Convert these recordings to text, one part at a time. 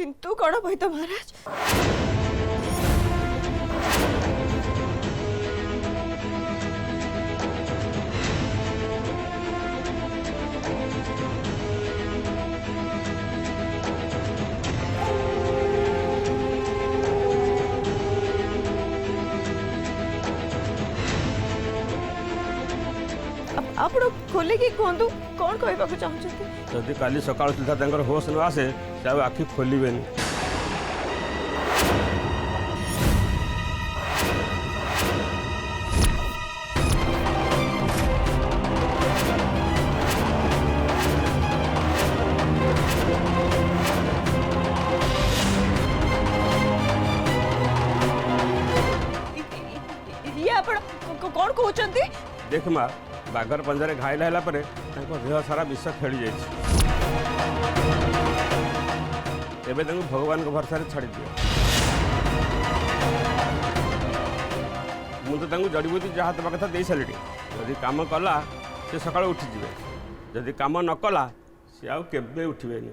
किंतु कौन बोईत महाराज? आप खोले कि कहतु कौन कहवाक चाहते? जदि काली सका सुधा होश न आसे आखि खोलवे कौन कहते? देख माँ बागर पंजारे घायल है देह सारा विष खेली जाए भगवान को भरसा छाड़ दियो मुझे जड़ीबूटी जहाँ देवा कथा दे सारे जदि कम कला से सका उठीजे जदि कम न कला सी आउ केबे उठिबेनी।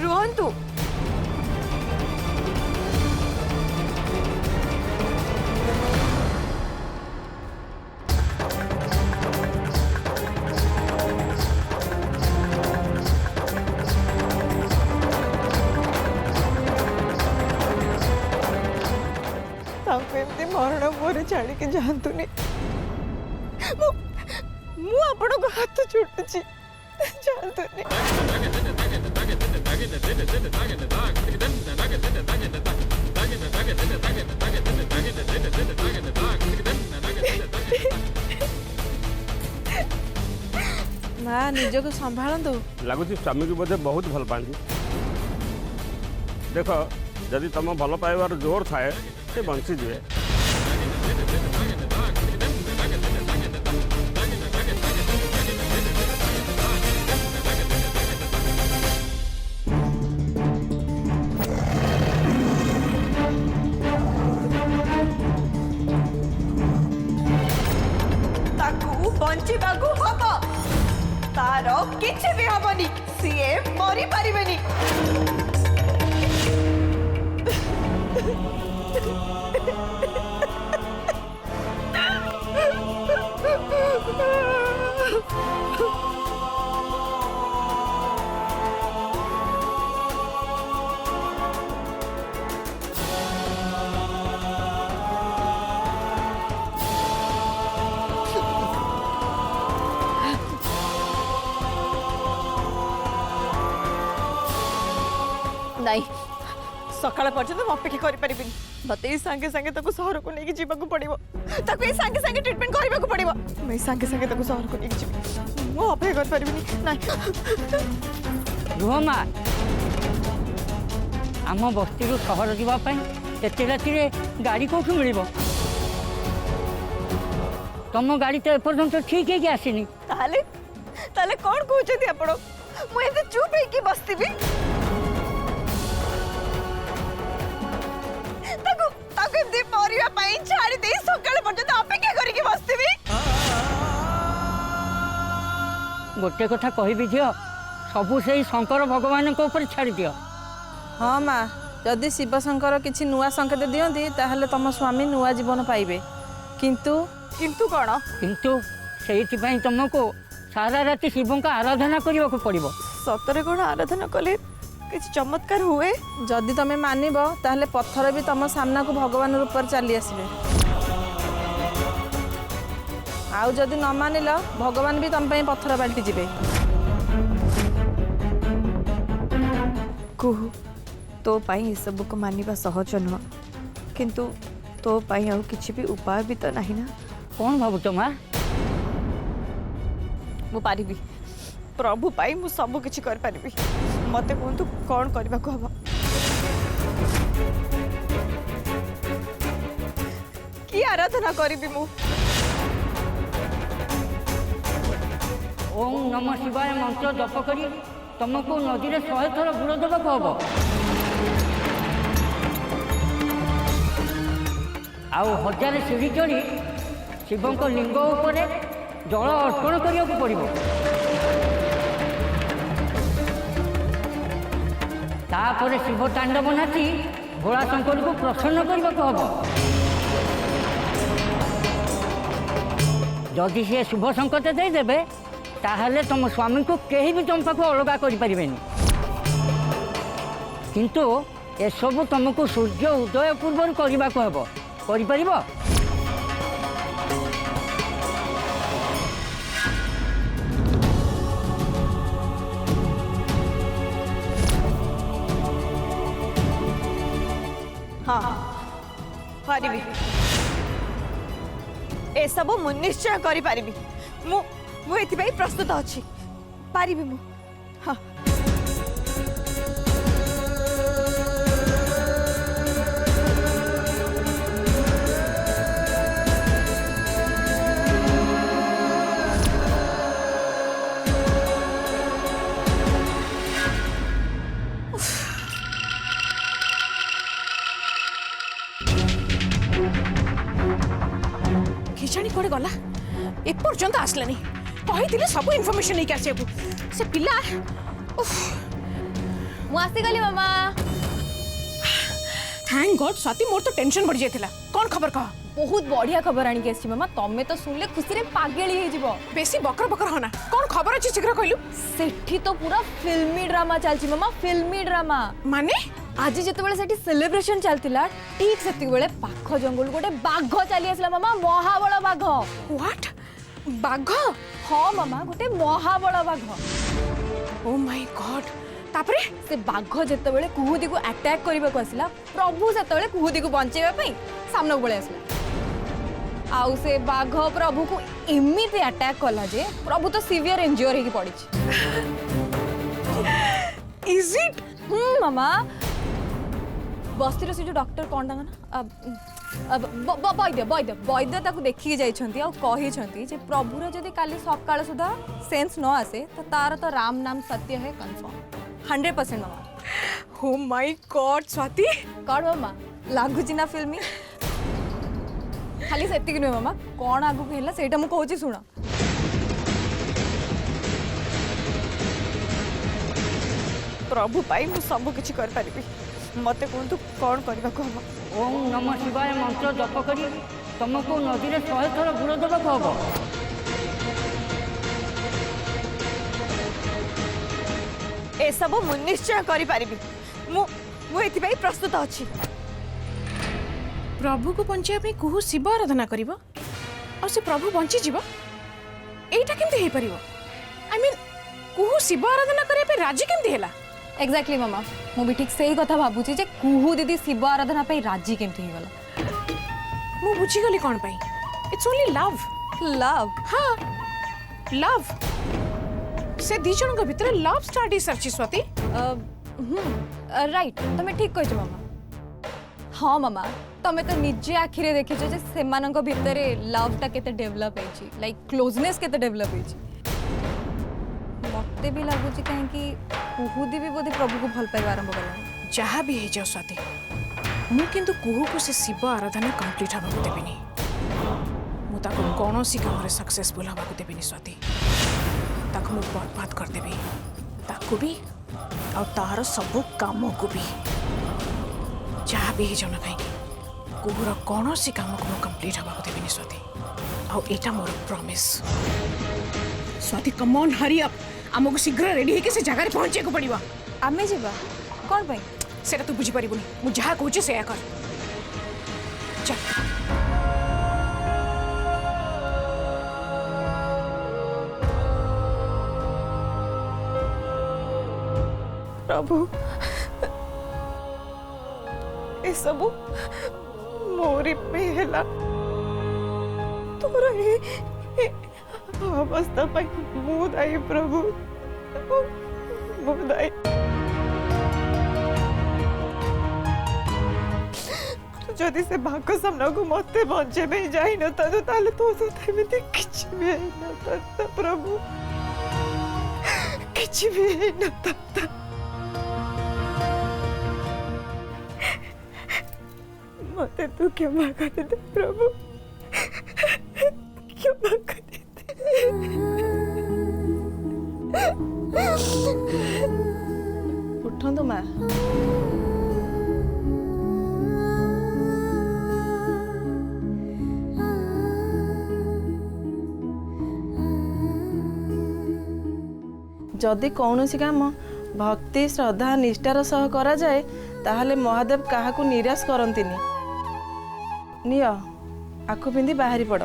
रुहंतु मरण मोर छाड़ी के जातुनि आपण को हाथ छुटुची जातुनि। माँ निज को संभालतु लगुच स्वामी को बोधे बहुत भल पाती देख जदि तुम भल पाइबार जोर थाए से बंची जाए। बंचीबाकू हम तार किछि भी हबनी सीए मरी पारिबेनी। नहीं सकाळ पर्यंत अपेक्षा करि परिबिनी मते संगे संगे तको शहर को लेके जीवा को पड़िबो तको संगे संगे ट्रीटमेंट करबा को पड़िबो मैं संगे संगे तको शहर को लेके जीवी मो अपेक्षा कर परिबिनी नहीं रुहमा आम बस्ती रू शहर जीवा पई एते राति रे गाड़ी कोठु मिलिबो तुम गाड़ी तो एपर्यंत ठीक है कि आसीनी ताले ताले कौन कहउछथि आपण मु एते चुप है कि बस्तीबी ताको ताको दे परिया पई छाड़ी दे सकाळ पर्यंत अपेक्षा करिकि बस्तीबी। गोटे कथा कहबी झियो सबु से शंकर भगवान को ऊपर छाड़ी दियो। हाँ माँ जदि शिवशंकर किसी नुआ संकेत दियंती ताहले तम स्वामी नुआ जीवन पाइबे किंतु किंतु कौन किंतु सेइथि पई तुमको सारा राति शिव का आराधना करने को पड़ो। सतरे कौन आराधना कले किसी चमत्कार हुए? जदि तुम मानब ताहले पत्थर भी तुम सामना को भगवान रूप चली आसबे। आउ जदि न मानिल भगवान भी तुम पत्थर बाल्टी जिबे। कुहू तो पाई ये सब को मानिबा सहज नुह, किंतु तो पाई आउ किछि भी उपाय भी तो नहीं ना। कौन भावुच माँ? मु पारिबी, प्रभु पाई मु सब किछि कर पारिबी। मते कहतु कौन करबा को हबो? की आराधना करिबी मु? ओम नमः शिवाय मंत्र जप करी तुमको नदी में 100 थर बुड़ देवाक हम। आउ 1000 सीढ़ी चढ़ी शिव लिंग उपर जल अर्पण करने को पड़ो। तापर शिव तांडव नाची भोला शंकर को प्रसन्न करने को हम। जदि सी शुभ संकेत देदेवे ताहले तुम स्वामी को कहीं भी तुम पाक अलग करें, किंतु एसबू तुमको सूर्य उदय पूर्व करने को हम। कर? हाँ पारिबी, ए सब मु निश्चय करि पारिबी। मु एथिबाई प्रस्तुत अछि, पारिबी मु। हाँ किजाणी कुआडे गला एपर्यंत आसलानी। कही सब इनफॉरमेशन नहीं आसिया से पिला। मुआसी गली मामा। थैंक गॉड स्वाति, मोर तो टेंशन बढ़ जाइथिला। कौन खबर कह? बहुत बढ़िया खबर आनी आसी मामा, तमे तो सुनले खुशी रे पागेली हे जीवो। बेसी बकर बकर होना। कौन खबर अछि शीघ्र कहलु। सेठी तो पूरा फिल्मी ड्रामा चलची मामा, फिल्मी ड्रामा। माने आज जेतेबेले सेठी सेलिब्रेशन चलतिला ठीक सेति बेले पाख जंगल गोटे बाघ चली आसला मामा, महाबळ बाघ। व्हाट? बाघ? हाँ मामा, गोटे महाबळ बाघ। Oh my God. तापरे से बाघ जेतेबेले कुहुदी को अटैक करबा को आसला, प्रभु सेतेबेले कुहुदी को बंचेबा पई सामने बळे आसला। आउ से बाघ प्रभु को एमिति अटैक कला जे प्रभु तो सिवियर इंज्योर हेकी पड़ी। Is it? मामा बस्तीर से जो डॉक्टर कौन तांगा ना वैद्य ताकू देखिकी जाइछंती आ कहिछंती जे प्रभुर जदि काली सकाळ सुधा सेंस न आसे तो तार तो राम नाम सत्य है confirm 100% mama. Oh my God Swati, कौन मामा लागुची ना फिल्मी? खाली सेतिक नुहे मामा, कौन आगु हेला सेटा मु कहूची सुना। प्रभु पाई मु सब किछि कर पारिबी। मते कहतु कौन करबा को हम? ओम नमः शिवाय मंत्र जप करी तुमको नदी में 100 थर बुड़ देवाक हम। ए सब मु निश्चय करि पारिबी। मु एथिबाई प्रस्तुत अछि। प्रभु को बंचाया पे कुहू शिव आराधना करिवो और से प्रभु बंची जीव। एटा केमते हे परिवो? आई मीन कुहू शिव आराधना करे पे राजी केमते हेला? एग्जैक्टली मामा, मु भी ठीक सही कथा भाबुची जे कुहू दीदी शिव आराधना पे राजी केमती हे गला। मु बुझी गली कोन पई। It's only love. लव? हाँ लव। से दी जन के भीतर लव स्टार्ट सरची स्वाति। राइट, तमे ठीक कहछ मामा। हाँ मामा, तमे तो निजे आखिरे देखिछ जे सेमानक भितरे लव टा केते डेवलप हेछि, लाइक क्लोजनेस केते डेवलप हेछि। मते भी लागुची काहे कि कुहुदी भी बोधे प्रभु को भल पाइबा आरंभ कला। जहाँ भी है जाओ स्वाति, मु किंतु कुहू को से शिव आराधना कंप्लीट हवा देबिनी। मु ताको कोनोसी काम रे सक्सेसफुल हवा देबिनी स्वाति। ताको मु बर्बाद कर देबी, ताको भी और तार सब काम को भी। जहाँ भी है जन कहीं कुहूर कोनोसी काम को मु कंप्लीट हवा देबिनी स्वाति। आ एटा मोर promise. Swati come on hurry up आमको शीघ्र रेडी होके से जगह पहुंचे को पड़िबा आमे जीवा कौन पाई सेटा तू बुझी परिबुनी मु जहा कहूची से कर चल प्रभु ए सबु मोरी पे हेला तोरा ए अवस्था पाई मु दाई प्रभु मु दाई जदि से भाग सामना को मत बचे नहीं जाई न तो ताले तो सते में किछ भी न तत्ता प्रभु किछ भी न तत्ता मते तू क्षमा कर दे प्रभु क्षमा कर दे उठंतु माँ जदि कौन सी काम भक्ति श्रद्धा निष्ठार सह करा जाए ताहले महादेव काहाकू निराश करंतिनी निय आखु पिंधि बाहरी पड़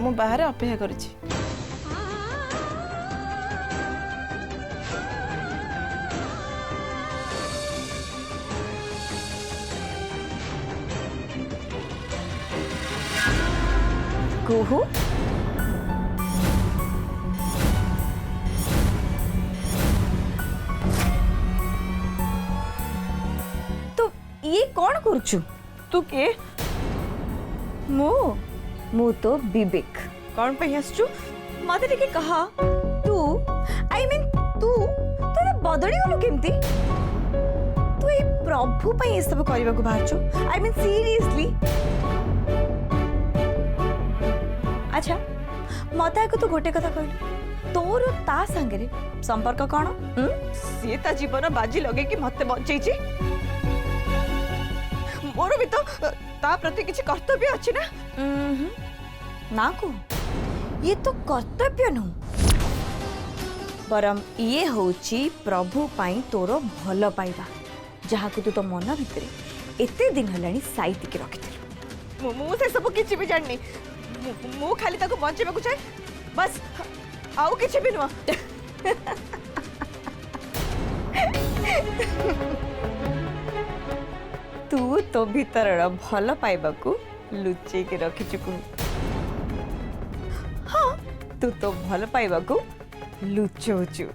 मु बाहर अपेक्षा करुछि कुहू तो ये कौन करछु तू के मु तो विवेक कौन पे हसचु मते टिके कहा तू आई मीन तू तो बदली गलु केमती तू ए प्रभु पे ये सब करबा को बाहरछु आई मीन सीरियसली अच्छा मते को तू गोटे कथा कहलु तोर ता संगे संपर्क कौन सी ता जीवन बाजी लगे कि मते बचई छी मोर भी तो ता प्रति किछि कर्तव्य अछि ना ना को ये तो कर्तव्य नु परम ये होची प्रभु पाई तोर भल पाइबा जहा को तू तो मन भितरे एते दिन हलानी साइति के रखिथिलु मु से सब किछि भी जाननी मु खाली ताको बंचेबा को चाहे बस आउ किछि भी नुआ तू तो भीतर भल पाइबा को लुचै के रखि चुकु हाँ तू तो भल पाइबा को लुचौचु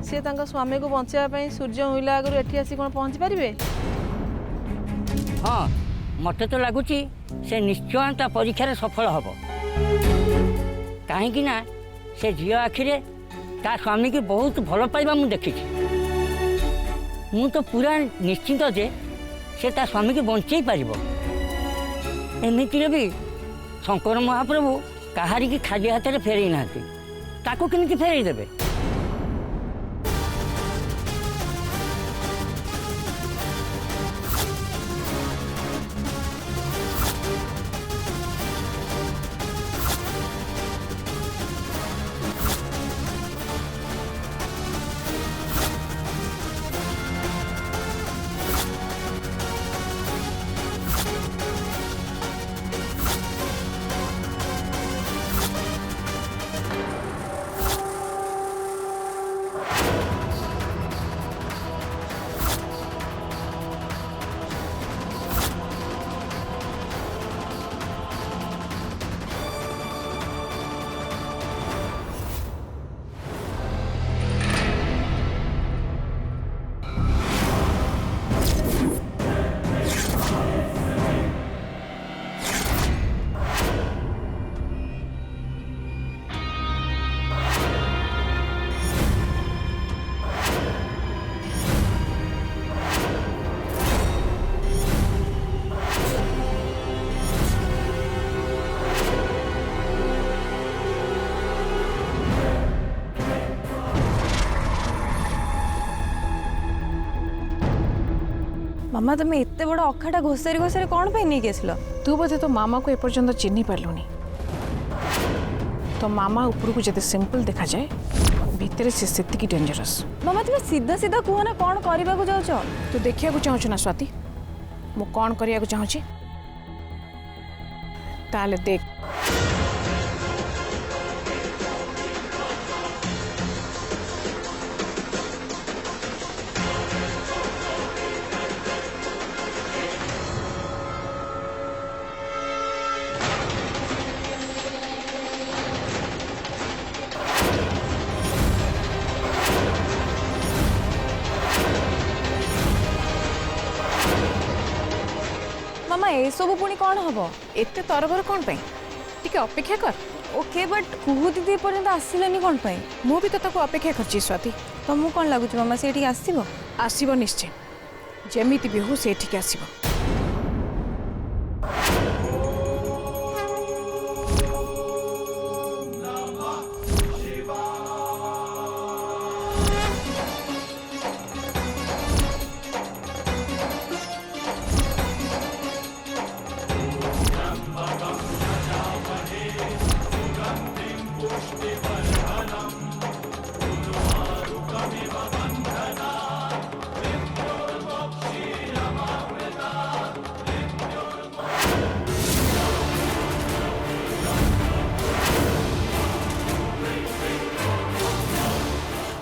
सी स्वामी को बचाई सूर्य उइला आगु एठी आसी कौन पहुँची पारे हाँ मत तो लगुच से निश्चय ता परीक्षा सफल हम कहीं ना से झी आखिरे ता स्वामी की बहुत भल पाइबा मु देखी मु तो पूरा निश्चिंत जे से ता स्वामी की बंचई पारिबो एमितिरे भी शंकर महाप्रभु कहारी की खाली हाथ में फेरई ना ताको केमिति फेरई देबे मामा तुम एते बड़ अखाटा घोसारी घोसारी कौन पे नहीं गेसलो? तू बोधे तो मामा को एपर्यंत चिन्ह पार्लुनी। तो मामा ऊपर को जब सिंपल देखा जाए भितर से सेतिकी डेंजरस। मामा तुम सीधा सीधा कह ना कौन करने को जाऊच? तू देखिया को चाहूँ ना स्वाति मु कौन करिया को चाहूँ ताले देख। मामा ए सब पुणी कौन हम? एते तरबर कौन पे टिके अपेक्षा कर। ओके बट कुहू दीदी पर्यंत आसिलानी कौन पे? मु भी तो ताको अपेक्षा करची स्वाति। तुमको कौन लगुच मामा से ठीक आसीबो? आसीबो निश्चय जेमिति भी हो से ठीक आसीबो।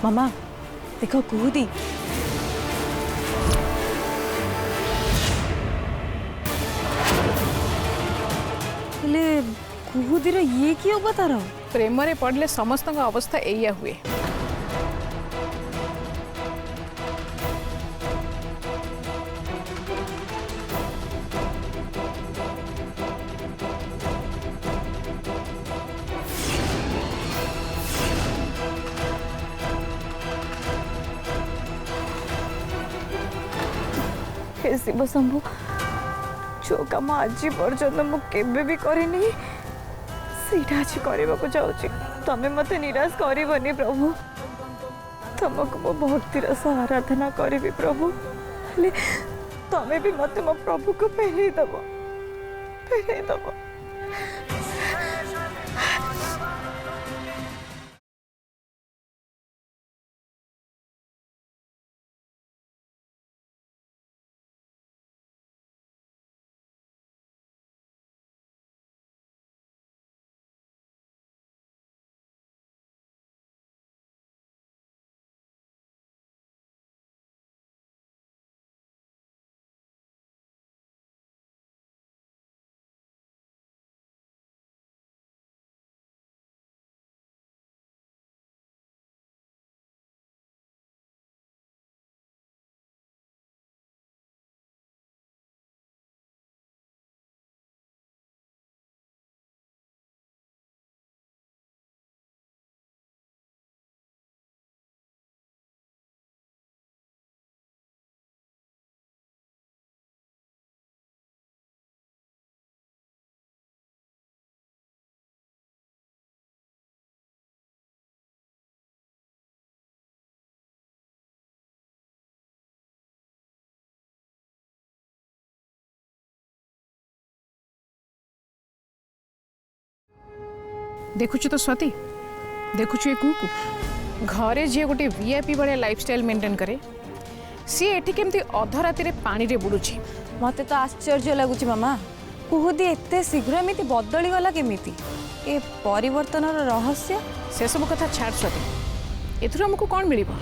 मामा देखो कुहूदी कुहूदीर ये कि अवतार? प्रेम रे पड़ले समस्त अवस्था एया हुए। हे शिव शंभु जो कम आज पर्यंत मुझे भी करनी सीटा आज करने को जाऊँगी तमें मत निराश करनी प्रभु तुमको मो भक्तिर सह आराधना करी प्रभु हेले तमें भी मत मो प्रभु को फेरई दब। देखुछु तो स्वाति देखुछु ये कुकु घरे जी गोटे वीआईपी भाया लाइफस्टाइल मेंटेन करे सी एठी केमती अध राति रे पानी रे बुडुछि। मते तो आश्चर्य लगुच मामा कुहूदी एते शीघ्र एमिति बदली गला केमिति? ए परिवर्तन रहस्य से सब कथा छाड़ स्वाति एथुर हमको कौन मिलिबो?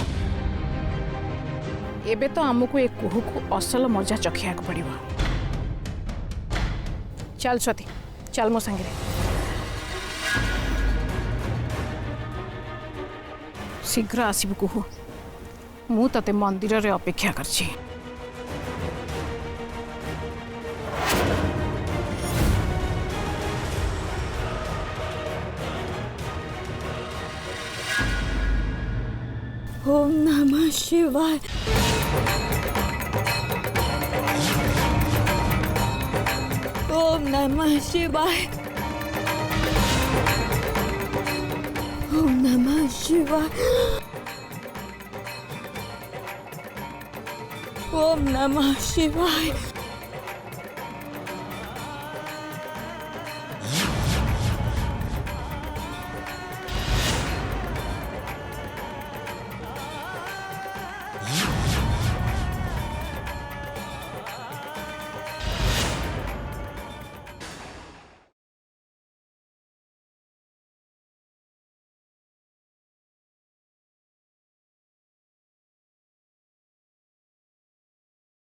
एबे तो हमको ए कुहू को असल मजा चखिया को पड़िबो। चल स्वाति चल मो संगे रे। शीघ्र आसबू कुहू मु तते मंदिर रे अपेक्षा करछि। ओम नमः शिवाय। ओम नमः शिवाय। ओम नमः शिवाय। ओम नमः शिवाय।